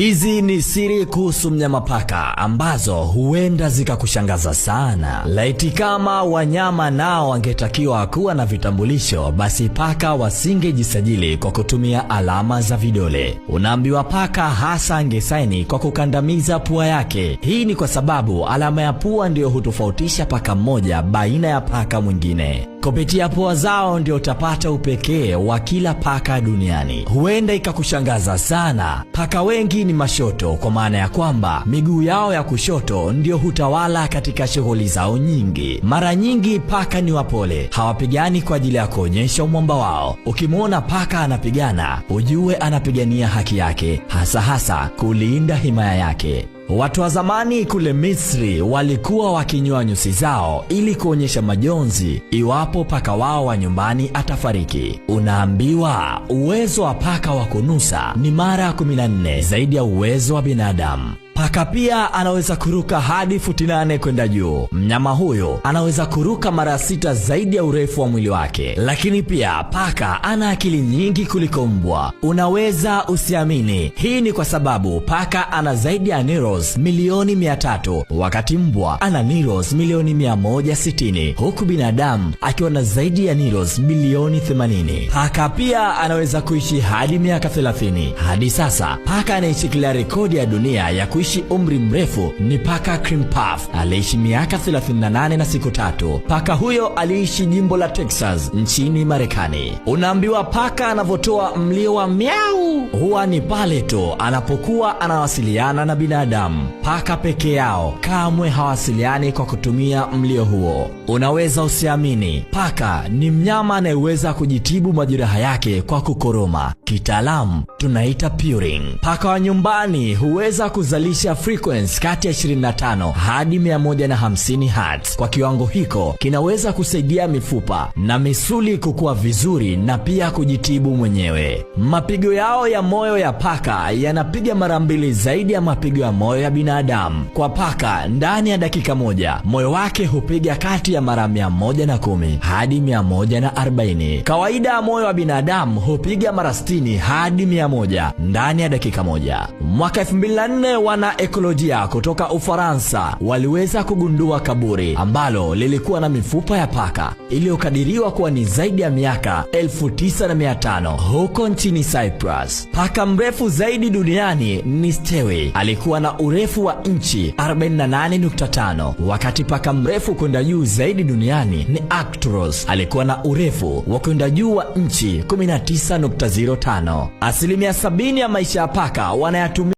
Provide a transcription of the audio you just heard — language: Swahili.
Hizi ni siri kuhusu mnyama paka ambazo huenda zikakushangaza sana. Laiti kama wanyama nao wangetakiwa kuwa na vitambulisho, basi paka wasingejisajili kwa kutumia alama za vidole. Unaambiwa paka hasa angesaini kwa kukandamiza pua yake. Hii ni kwa sababu alama ya pua ndio hutofautisha paka mmoja baina ya paka mwingine. Kupitia pua zao ndio utapata upekee wa kila paka duniani. Huenda ikakushangaza sana, paka wengi ni mashoto, kwa maana ya kwamba miguu yao ya kushoto ndio hutawala katika shughuli zao nyingi. Mara nyingi paka ni wapole, hawapigani kwa ajili ya kuonyesha umwamba wao. Ukimwona paka anapigana, ujue anapigania haki yake, hasa kulinda himaya yake. Watu wa zamani kule Misri walikuwa wakinyoa nyusi zao ili kuonyesha majonzi iwapo paka wao wa nyumbani atafariki. Unaambiwa uwezo wa paka wa kunusa ni mara 14 zaidi ya uwezo wa binadamu. Paka pia anaweza kuruka hadi futi 8 kwenda juu. Mnyama huyo anaweza kuruka mara 6 zaidi ya urefu wa mwili wake. Lakini pia paka ana akili nyingi kuliko mbwa. Unaweza usiamini, hii ni kwa sababu paka ana zaidi ya neurons milioni 300, wakati mbwa ana neurons milioni 160, huku binadamu akiwa na zaidi ya neurons milioni 80. Paka pia anaweza kuishi hadi miaka 30. Hadi sasa paka anayeshikilia rekodi ya dunia ya kuishi umri mrefu ni paka Cream Puff, aliishi miaka 38 na siku 3. Paka huyo aliishi jimbo la Texas nchini Marekani. Unaambiwa paka anavotoa mlio wa miau huwa ni pale tu anapokuwa anawasiliana na binadamu. Paka peke yao kamwe hawasiliani kwa kutumia mlio huo. Unaweza usiamini, paka ni mnyama anayeweza kujitibu majeraha yake kwa kukoroma. Kitaalamu tunaita purring. Paka wa nyumbani huweza kuzalisha frequency kati ya 25 hadi 150 Hz. Kwa kiwango hiko kinaweza kusaidia mifupa na misuli kukua vizuri na pia kujitibu mwenyewe. Mapigo yao ya moyo ya paka yanapiga mara 2 zaidi ya mapigo ya moyo ya binadamu. Kwa paka, ndani ya dakika moja moyo wake hupiga kati ya mara 110 hadi 140. Kawaida moyo wa binadamu hupiga mara 60 hadi 100 ndani ya dakika moja. Mwaka 2004 wana ekolojia kutoka Ufaransa waliweza kugundua kaburi ambalo lilikuwa na mifupa ya paka iliyokadiriwa kuwa ni zaidi ya miaka 9500 huko nchini Cyprus. Paka mrefu zaidi duniani ni Stewie, alikuwa na urefu wa inchi 48.5, wakati paka mrefu kwenda juu zaidi duniani ni Arcturus, alikuwa na urefu wa kwenda juu wa inchi 19.05. Asilimia 70 ya maisha ya paka wanayatumia